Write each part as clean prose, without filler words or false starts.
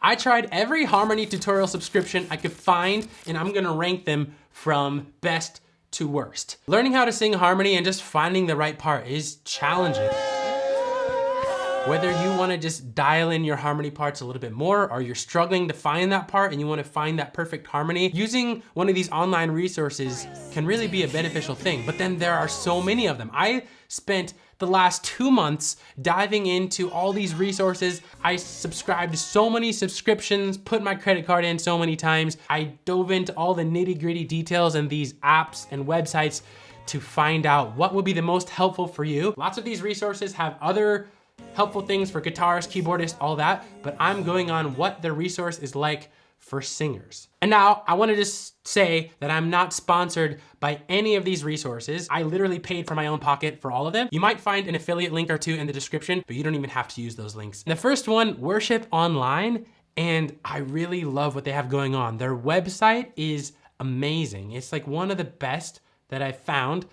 I tried every harmony tutorial subscription I could find, and I'm gonna rank them from best to worst. Learning how to sing harmony and just finding the right part is challenging. Whether you wanna just dial in your harmony parts a little bit more, or you're struggling to find that part and you wanna find that perfect harmony, using one of these online resources can really be a beneficial thing. But then there are so many of them. I spent the last 2 months diving into all these resources. I subscribed to so many subscriptions, put my credit card in so many times. I dove into all the nitty-gritty details in these apps and websites to find out what would be the most helpful for you. Lots of these resources have other helpful things for guitarists, keyboardists, all that, but I'm going on what the resource is like for singers. And now I wanted to say that I'm not sponsored by any of these resources. I literally paid from my own pocket for all of them. You might find an affiliate link or two in the description, but you don't even have to use those links. The first one, Worship Online, and I really love what they have going on. Their website is amazing. It's like one of the best that I've found.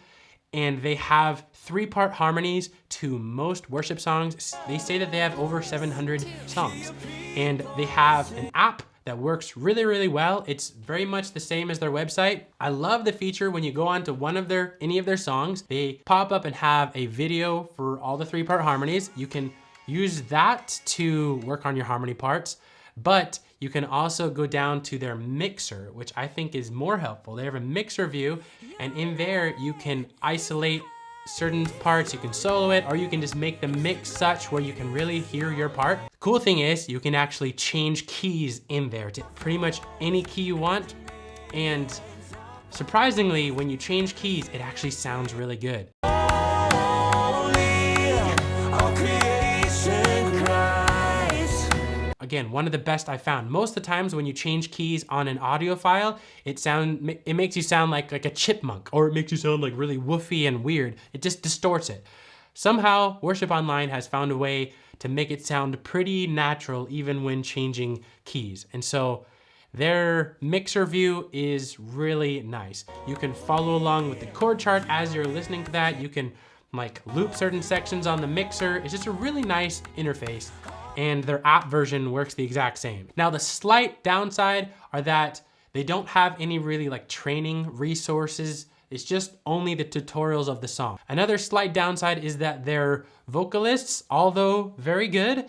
And they have 3-part harmonies to most worship songs. They say that they have over 700 songs. And they have an app that works really, really well. It's very much the same as their website. I love the feature when you go on to any of their songs, they pop up and have a video for all the 3-part harmonies. You can use that to work on your harmony parts, but you can also go down to their mixer, which I think is more helpful. They have a mixer view, and in there you can isolate certain parts, you can solo it, or you can just make the mix such where you can really hear your part. The cool thing is you can actually change keys in there to pretty much any key you want. And surprisingly, when you change keys, it actually sounds really good. Again, one of the best I found. Most of the times when you change keys on an audio file, it makes you sound like a chipmunk, or it makes you sound like really woofy and weird. It just distorts it. Somehow, Worship Online has found a way to make it sound pretty natural even when changing keys. And so their mixer view is really nice. You can follow along with the chord chart as you're listening to that. You can like loop certain sections on the mixer. It's just a really nice interface. And their app version works the exact same. Now the slight downside are that they don't have any really like training resources. It's just only the tutorials of the song. Another slight downside is that their vocalists, although very good,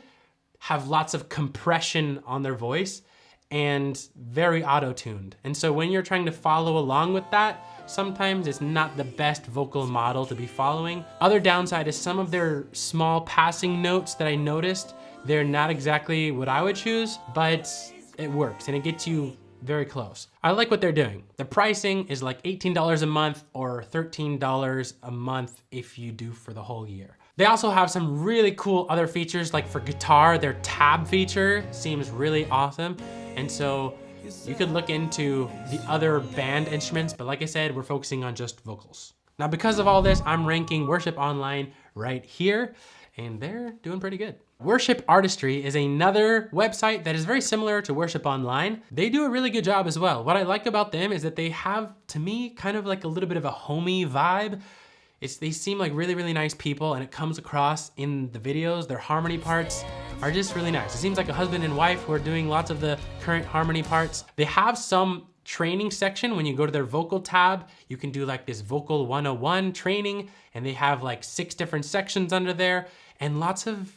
have lots of compression on their voice and very auto-tuned. And so when you're trying to follow along with that, sometimes it's not the best vocal model to be following. Other downside is some of their small passing notes that I noticed. They're not exactly what I would choose, but it works and it gets you very close. I like what they're doing. The pricing is like $18 a month or $13 a month if you do for the whole year. They also have some really cool other features, like for guitar, their tab feature seems really awesome. And so you could look into the other band instruments, but like I said, we're focusing on just vocals. Now, because of all this, I'm ranking Worship Online right here, and they're doing pretty good. Worship Artistry is another website that is very similar to Worship Online. They do a really good job as well. What I like about them is that they have, to me, kind of like a little bit of a homey vibe. They seem like really, really nice people, and it comes across in the videos. Their harmony parts are just really nice. It seems like a husband and wife who are doing lots of the current harmony parts. They have some training section. When you go to their vocal tab, you can do like this Vocal 101 training, and they have like 6 different sections under there and lots of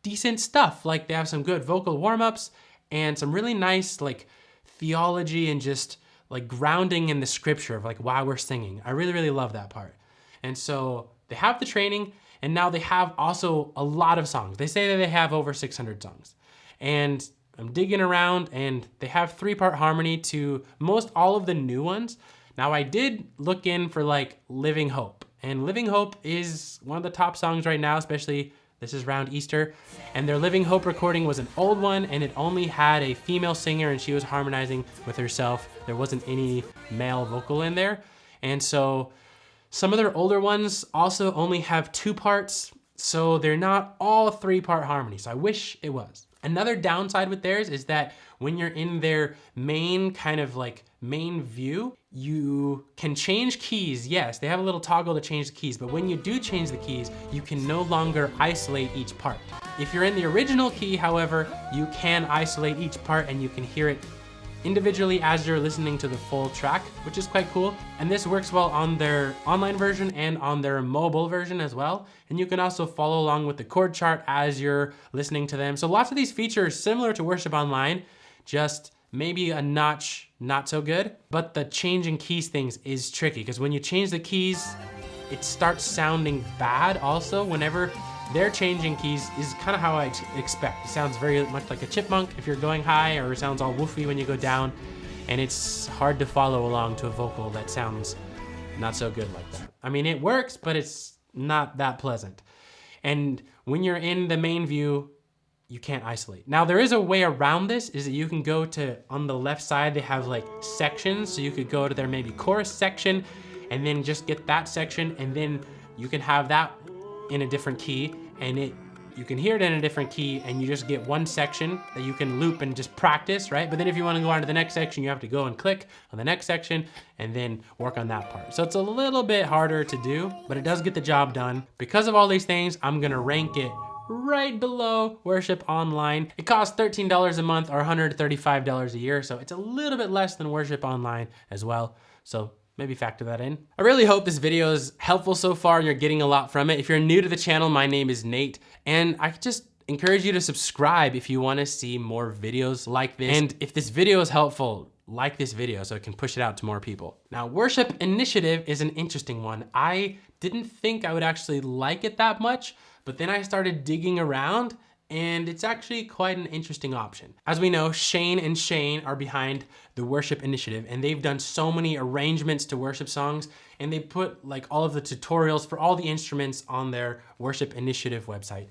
decent stuff. Like they have some good vocal warm-ups and some really nice like theology and just like grounding in the scripture of like why we're singing. I really, really love that part. And so they have the training, and now they have also a lot of songs. They say that they have over 600 songs. And I'm digging around, and they have 3-part harmony to most all of the new ones. Now I did look in for like Living Hope, and Living Hope is one of the top songs right now, especially this is around Easter. And their Living Hope recording was an old one, and it only had a female singer, and she was harmonizing with herself. There wasn't any male vocal in there. And so some of their older ones also only have 2 parts, so they're not all 3-part harmonies. I wish it was. Another downside with theirs is that when you're in their main kind of like main view, you can change keys. Yes, they have a little toggle to change the keys, but when you do change the keys, you can no longer isolate each part. If you're in the original key, however, you can isolate each part and you can hear it individually as you're listening to the full track, which is quite cool. And this works well on their online version and on their mobile version as well. And you can also follow along with the chord chart as you're listening to them. So lots of these features similar to Worship Online, just maybe a notch not so good. But the changing keys things is tricky because when you change the keys, it starts sounding bad also. Whenever they're changing keys is kind of how I expect. It sounds very much like a chipmunk if you're going high, or it sounds all woofy when you go down, and it's hard to follow along to a vocal that sounds not so good like that. I mean, it works, but it's not that pleasant. And when you're in the main view, you can't isolate. Now, there is a way around this, is that you can go to, on the left side, they have like sections, so you could go to their maybe chorus section, and then just get that section, and then you can have that in a different key, and you can hear it in a different key, and you just get one section that you can loop and just practice, right? But then if you want to go on to the next section, you have to go and click on the next section and then work on that part. So it's a little bit harder to do, but it does get the job done. Because of all these things, I'm gonna rank it right below Worship Online. It costs $13 a month or $135 a year, so it's a little bit less than Worship Online as well. So maybe factor that in. I really hope this video is helpful so far and you're getting a lot from it. If you're new to the channel, my name is Nate, and I just encourage you to subscribe if you wanna see more videos like this. And if this video is helpful, like this video so it can push it out to more people. Now, Worship Initiative is an interesting one. I didn't think I would actually like it that much, but then I started digging around, and it's actually quite an interesting option. As we know, Shane and Shane are behind the Worship Initiative, and they've done so many arrangements to worship songs, and they put like all of the tutorials for all the instruments on their Worship Initiative website.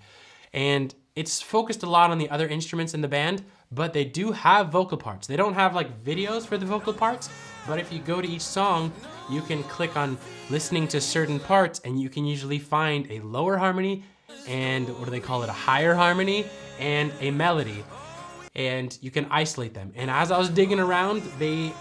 And it's focused a lot on the other instruments in the band, but they do have vocal parts. They don't have like videos for the vocal parts, but if you go to each song, you can click on listening to certain parts, and you can usually find a lower harmony, and what do they call it, a higher harmony, and a melody, and you can isolate them. And as I was digging around, they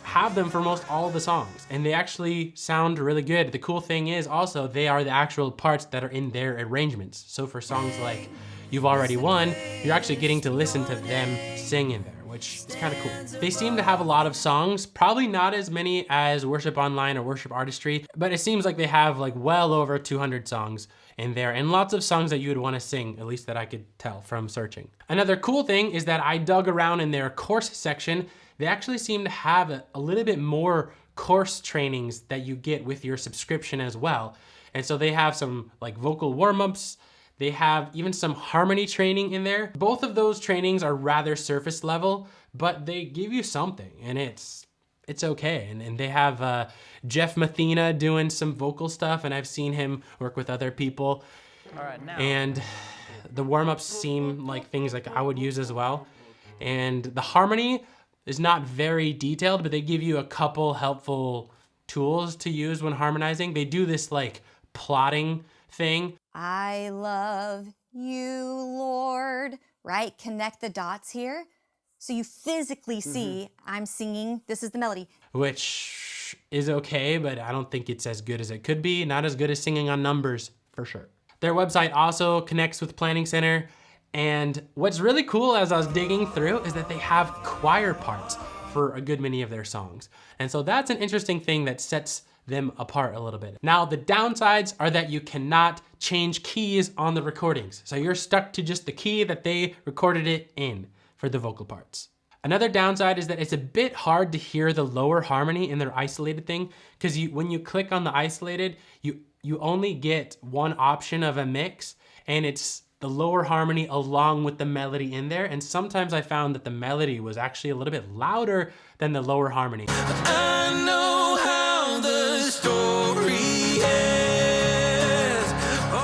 have them for most all of the songs, and they actually sound really good. The cool thing is also they are the actual parts that are in their arrangements. So for songs like You've Already Won, you're actually getting to listen to them sing in there, which is kind of cool. They seem to have a lot of songs, probably not as many as Worship Online or Worship Artistry, but it seems like they have like well over 200 songs in there, and lots of songs that you would want to sing, at least that I could tell from searching. Another cool thing is that I dug around in their course section. They actually seem to have a little bit more course trainings that you get with your subscription as well. And so they have some like vocal warm-ups. They have even some harmony training in there. Both of those trainings are rather surface level, but they give you something, and it's okay. And they have Jeff Mathena doing some vocal stuff, and I've seen him work with other people. All right, now. And the warm-ups seem like things like I would use as well. And the harmony is not very detailed, but they give you a couple helpful tools to use when harmonizing. They do this like plotting thing. I love you, Lord, right? Connect the dots here. So you physically see I'm singing, this is the melody. Which is okay, but I don't think it's as good as it could be. Not as good as singing on numbers, for sure. Their website also connects with Planning Center. And what's really cool as I was digging through is that they have choir parts for a good many of their songs. And so that's an interesting thing that sets them apart a little bit. Now, the downsides are that you cannot change keys on the recordings. So you're stuck to just the key that they recorded it in for the vocal parts. Another downside is that it's a bit hard to hear the lower harmony in their isolated thing, because when you click on the isolated, you only get one option of a mix, and it's the lower harmony along with the melody in there. And sometimes I found that the melody was actually a little bit louder than the lower harmony. I know how the story ends.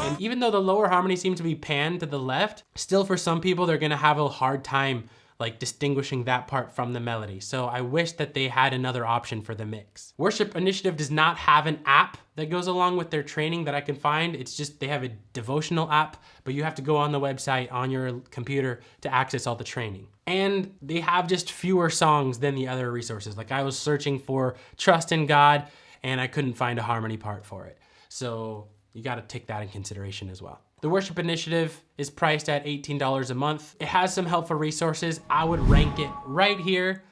And even though the lower harmony seems to be panned to the left, still for some people, they're gonna have a hard time like distinguishing that part from the melody. So I wish that they had another option for the mix. Worship Initiative does not have an app that goes along with their training that I can find. It's just they have a devotional app, but you have to go on the website on your computer to access all the training. And they have just fewer songs than the other resources. Like I was searching for Trust in God and I couldn't find a harmony part for it. So you gotta take that in consideration as well. The Worship Initiative is priced at $18 a month. It has some helpful resources. I would rank it right here.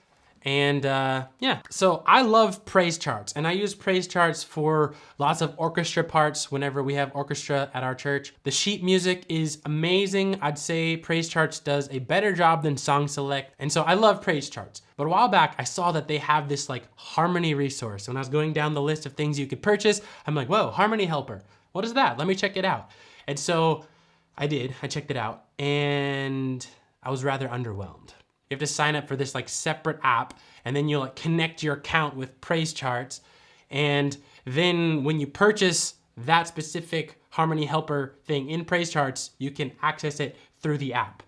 And yeah, so I love praise charts, and I use praise charts for lots of orchestra parts whenever we have orchestra at our church. The sheet music is amazing. I'd say praise charts does a better job than Song Select, and so I love praise charts. But a while back, I saw that they have this like harmony resource. When I was going down the list of things you could purchase, I'm like, whoa, Harmony Helper. What is that? Let me check it out. And so I did, I checked it out, and I was rather underwhelmed. You have to sign up for this like separate app, and then you'll like connect your account with praise charts. And then when you purchase that specific Harmony Helper thing in praise charts, you can access it through the app.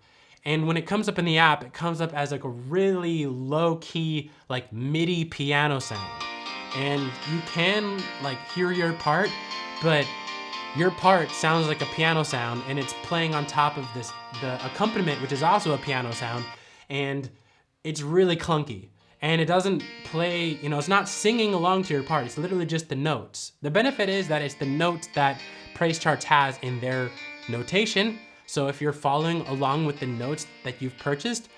And when it comes up in the app, it comes up as like a really low key, like MIDI piano sound. And you can like hear your part, but your part sounds like a piano sound, and it's playing on top of the accompaniment, which is also a piano sound, and it's really clunky. And it doesn't play, it's not singing along to your part, it's literally just the notes. The benefit is that it's the notes that Praise Charts has in their notation, so if you're following along with the notes that you've purchased,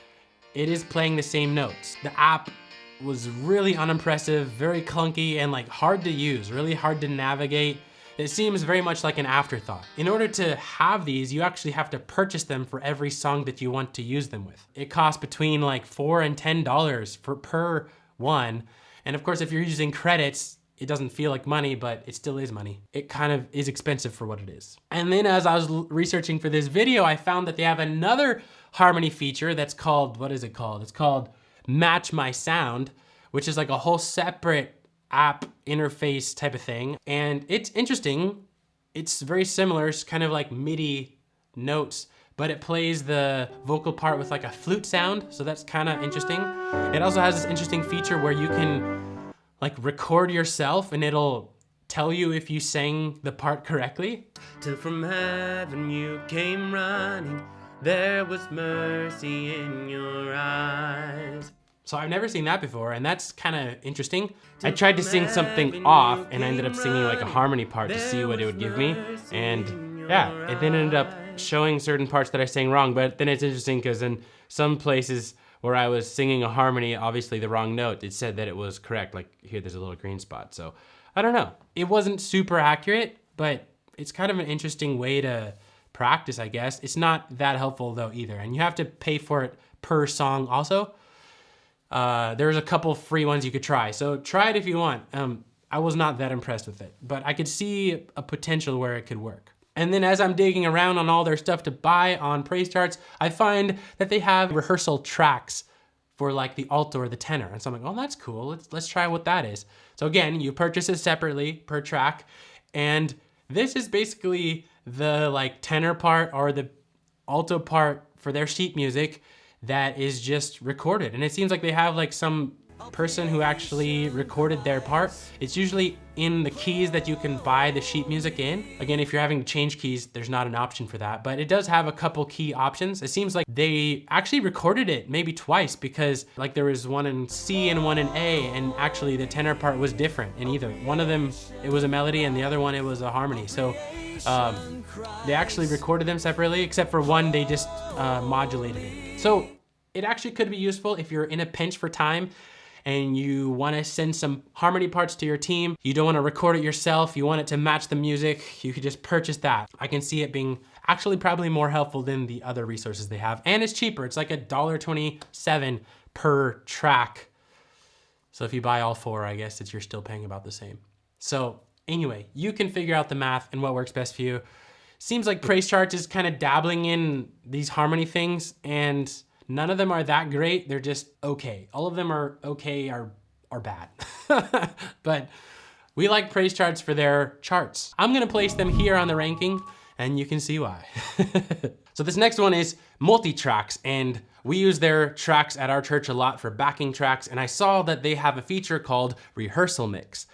it is playing the same notes. The app was really unimpressive, very clunky, and like hard to use, really hard to navigate. It seems very much like an afterthought. In order to have these, you actually have to purchase them for every song that you want to use them with. It costs between like $4 and $10 per one. And of course, if you're using credits, it doesn't feel like money, but it still is money. It kind of is expensive for what it is. And then as I was researching for this video, I found that they have another harmony feature that's called, what is it called? It's called Match My Sound, which is like a whole separate app interface type of thing. And it's interesting. It's very similar. It's kind of like MIDI notes, but it plays the vocal part with like a flute sound. So that's kind of interesting. It also has this interesting feature where you can like record yourself and it'll tell you if you sang the part correctly. Till from heaven you came running, there was mercy in your eyes. So I've never seen that before, and that's kind of interesting. I tried to sing something off, and I ended up singing like a harmony part to see what it would give me. And yeah, it then ended up showing certain parts that I sang wrong, but then it's interesting because in some places where I was singing a harmony, obviously the wrong note, it said that it was correct. Like here, there's a little green spot. So I don't know. It wasn't super accurate, but it's kind of an interesting way to practice, I guess. It's not that helpful though either, and you have to pay for it per song also. There's a couple free ones you could try. So try it if you want. I was not that impressed with it, but I could see a potential where it could work. And then as I'm digging around on all their stuff to buy on Praise Charts, I find that they have rehearsal tracks for like the alto or the tenor. And so I'm like, oh, that's cool. Let's try what that is. So again, you purchase it separately per track. And this is basically the like tenor part or the alto part for their sheet music that is just recorded. And it seems like they have like some person who actually recorded their part. It's usually in the keys that you can buy the sheet music in. Again, if you're having to change keys, there's not an option for that, but it does have a couple key options. It seems like they actually recorded it maybe twice because like there was one in C and one in A, and actually the tenor part was different in either. One of them, it was a melody, and the other one, it was a harmony. So they actually recorded them separately, except for one, they just modulated it. So it actually could be useful if you're in a pinch for time and you want to send some harmony parts to your team. You don't want to record it yourself. You want it to match the music. You could just purchase that. I can see it being actually probably more helpful than the other resources they have. And it's cheaper. It's like $1.27 per track. So if you buy all four, I guess you're still paying about the same. So anyway, you can figure out the math and what works best for you. Seems like Praise Charts is kind of dabbling in these harmony things, and none of them are that great. They're just okay. All of them are okay or bad. But we like Praise Charts for their charts. I'm gonna place them here on the ranking, and you can see why. So this next one is multi-tracks, and we use their tracks at our church a lot for backing tracks, and I saw that they have a feature called Rehearsal Mix.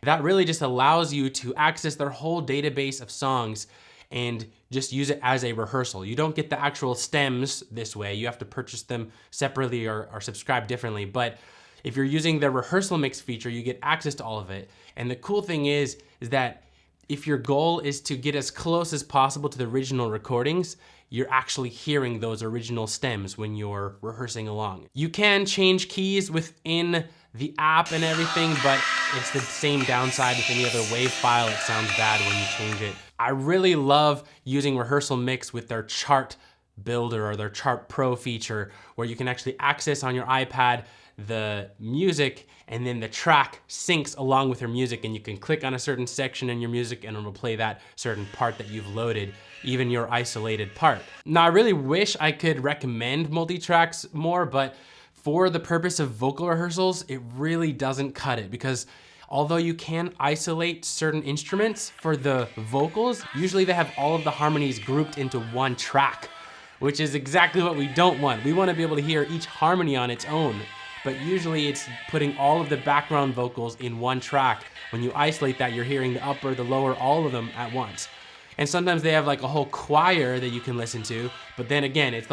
That really just allows you to access their whole database of songs and just use it as a rehearsal. You don't get the actual stems this way. You have to purchase them separately or subscribe differently. But if you're using the rehearsal mix feature, you get access to all of it. And the cool thing is that if your goal is to get as close as possible to the original recordings, you're actually hearing those original stems when you're rehearsing along. You can change keys within the app and everything, but it's the same downside with any other WAV file. It sounds bad when you change it. I really love using Rehearsal Mix with their chart builder or their chart pro feature, where you can actually access on your iPad the music, and then the track syncs along with your music, and you can click on a certain section in your music and it will play that certain part that you've loaded, even your isolated part. Now, I really wish I could recommend multi-tracks more, but for the purpose of vocal rehearsals, it really doesn't cut it, because although you can isolate certain instruments for the vocals, usually they have all of the harmonies grouped into one track, which is exactly what we don't want. We want to be able to hear each harmony on its own, but usually it's putting all of the background vocals in one track. When you isolate that, you're hearing the upper, the lower, all of them at once. And sometimes they have like a whole choir that you can listen to, but then again, it's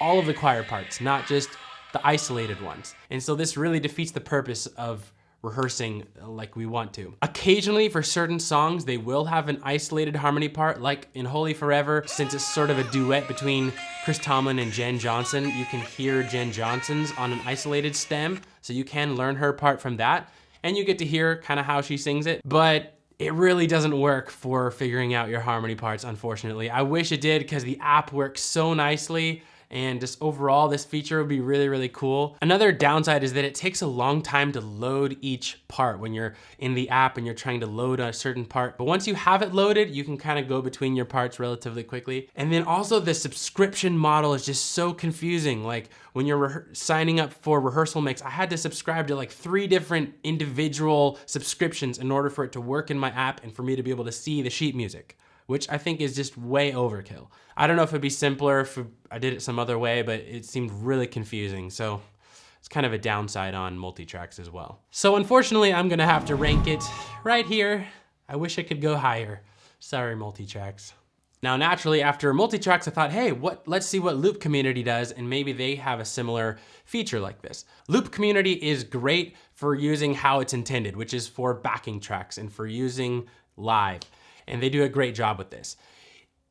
all of the choir parts, not just the isolated ones. And so this really defeats the purpose of rehearsing like we want to. Occasionally, for certain songs, they will have an isolated harmony part, like in Holy Forever. Since it's sort of a duet between Chris Tomlin and Jen Johnson, you can hear Jen Johnson's on an isolated stem, so you can learn her part from that, and you get to hear kind of how she sings it. But it really doesn't work for figuring out your harmony parts, unfortunately. I wish it did, because the app works so nicely, and just overall, this feature would be really, really cool. Another downside is that it takes a long time to load each part when you're in the app and you're trying to load a certain part. But once you have it loaded, you can kind of go between your parts relatively quickly. And then also the subscription model is just so confusing. Like when you're signing up for Rehearsal Mix, I had to subscribe to like 3 different individual subscriptions in order for it to work in my app and for me to be able to see the sheet music, which I think is just way overkill. I don't know if it'd be simpler if I did it some other way, but it seemed really confusing. So it's kind of a downside on multi-tracks as well. So unfortunately, I'm gonna have to rank it right here. I wish I could go higher. Sorry, multi-tracks. Now, naturally, after multi-tracks, I thought, hey, let's see what Loop Community does, and maybe they have a similar feature like this. Loop Community is great for using how it's intended, which is for backing tracks and for using live. And they do a great job with this.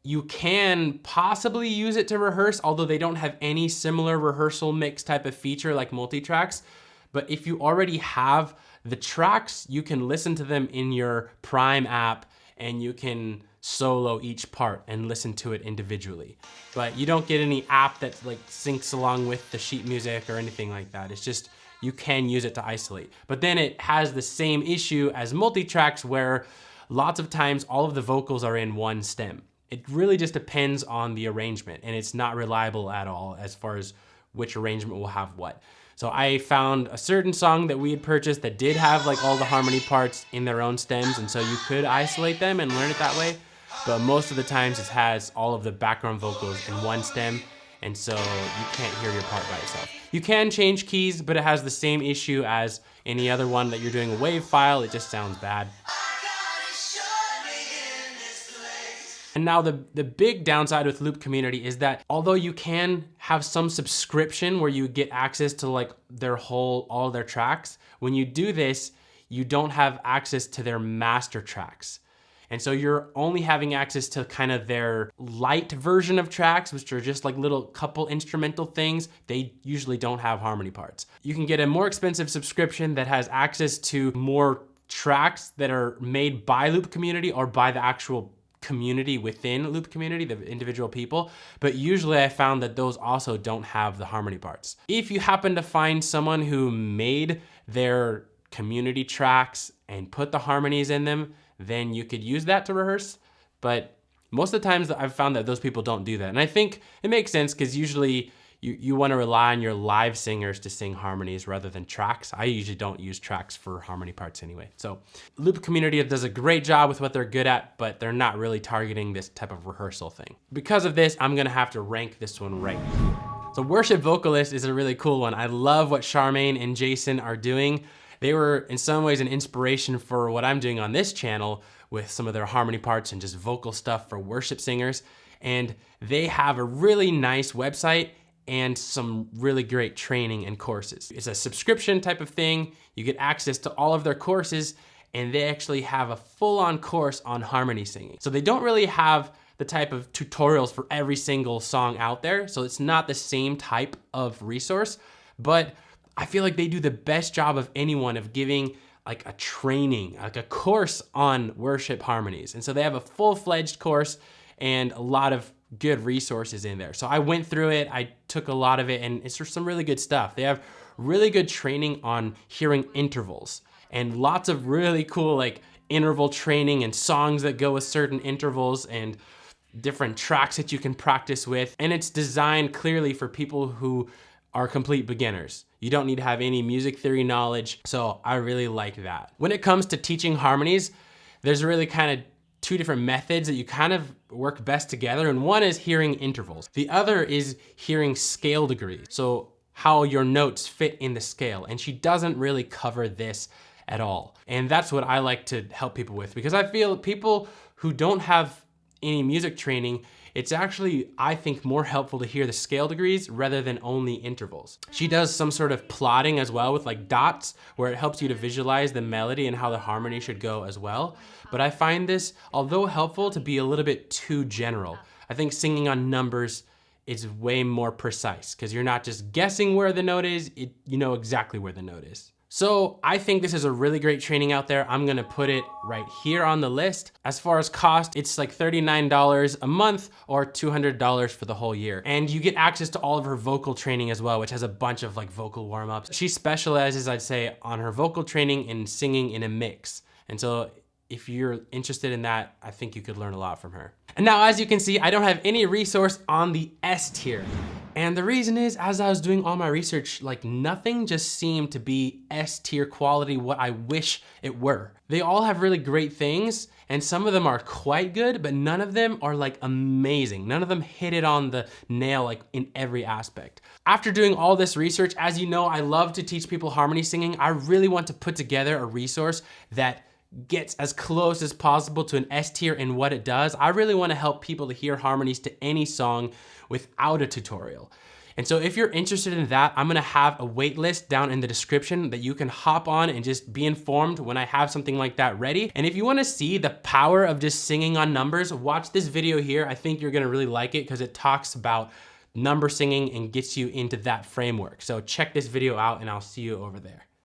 You can possibly use it to rehearse, although they don't have any similar rehearsal mix type of feature like multi-tracks. But if you already have the tracks, you can listen to them in your Prime app and you can solo each part and listen to it individually. But you don't get any app that like syncs along with the sheet music or anything like that. It's just, you can use it to isolate. But then it has the same issue as multi-tracks, where lots of times all of the vocals are in one stem. It really just depends on the arrangement, and it's not reliable at all as far as which arrangement will have what. So I found a certain song that we had purchased that did have like all the harmony parts in their own stems, and so you could isolate them and learn it that way. But most of the times it has all of the background vocals in one stem, and so you can't hear your part by yourself. You can change keys, but it has the same issue as any other one that you're doing a WAV file. It just sounds bad. And now the big downside with Loop Community is that although you can have some subscription where you get access to like all their tracks, when you do this, you don't have access to their master tracks. And so you're only having access to kind of their light version of tracks, which are just like little couple instrumental things. They usually don't have harmony parts. You can get a more expensive subscription that has access to more tracks that are made by Loop Community or by the actual community within Loop Community, the individual people, but usually I found that those also don't have the harmony parts. If you happen to find someone who made their community tracks and put the harmonies in them, then you could use that to rehearse, but most of the times I've found that those people don't do that. And I think it makes sense, because usually you want to rely on your live singers to sing harmonies rather than tracks. I usually don't use tracks for harmony parts anyway. So Loop Community does a great job with what they're good at, but they're not really targeting this type of rehearsal thing. Because of this, I'm gonna have to rank this one right here. So Worship Vocalist is a really cool one. I love what Charmaine and Jason are doing. They were in some ways an inspiration for what I'm doing on this channel with some of their harmony parts and just vocal stuff for worship singers. And they have a really nice website and some really great training and courses. It's a subscription type of thing. You get access to all of their courses, and they actually have a full-on course on harmony singing. So they don't really have the type of tutorials for every single song out there, so it's not the same type of resource, but I feel like they do the best job of anyone of giving like a training, like a course on worship harmonies. And so they have a full-fledged course and a lot of good resources in there. So I went through it, I took a lot of it, and it's just some really good stuff. They have really good training on hearing intervals and lots of really cool like interval training and songs that go with certain intervals and different tracks that you can practice with. And it's designed clearly for people who are complete beginners. You don't need to have any music theory knowledge. So I really like that. When it comes to teaching harmonies, there's really kind of two different methods that you kind of work best together. And one is hearing intervals. The other is hearing scale degrees. So how your notes fit in the scale. And she doesn't really cover this at all. And that's what I like to help people with, because I feel people who don't have any music training, it's actually, I think, more helpful to hear the scale degrees rather than only intervals. She does some sort of plotting as well with like dots, where it helps you to visualize the melody and how the harmony should go as well. But I find this, although helpful, to be a little bit too general. I think singing on numbers is way more precise because you're not just guessing where the note is, you know exactly where the note is. So I think this is a really great training out there. I'm gonna put it right here on the list. As far as cost, it's like $39 a month or $200 for the whole year. And you get access to all of her vocal training as well, which has a bunch of like vocal warm-ups. She specializes, I'd say, on her vocal training in singing in a mix. And so if you're interested in that, I think you could learn a lot from her. And now, as you can see, I don't have any resource on the S tier. And the reason is, as I was doing all my research, like nothing just seemed to be S tier quality what I wish it were. They all have really great things, and some of them are quite good, but none of them are like amazing. None of them hit it on the nail like in every aspect. After doing all this research, as you know, I love to teach people harmony singing. I really want to put together a resource that gets as close as possible to an S tier in what it does. I really want to help people to hear harmonies to any song without a tutorial. And so if you're interested in that, I'm gonna have a wait list down in the description that you can hop on and just be informed when I have something like that ready. And if you wanna see the power of just singing on numbers, watch this video here. I think you're gonna really like it because it talks about number singing and gets you into that framework. So check this video out and I'll see you over there.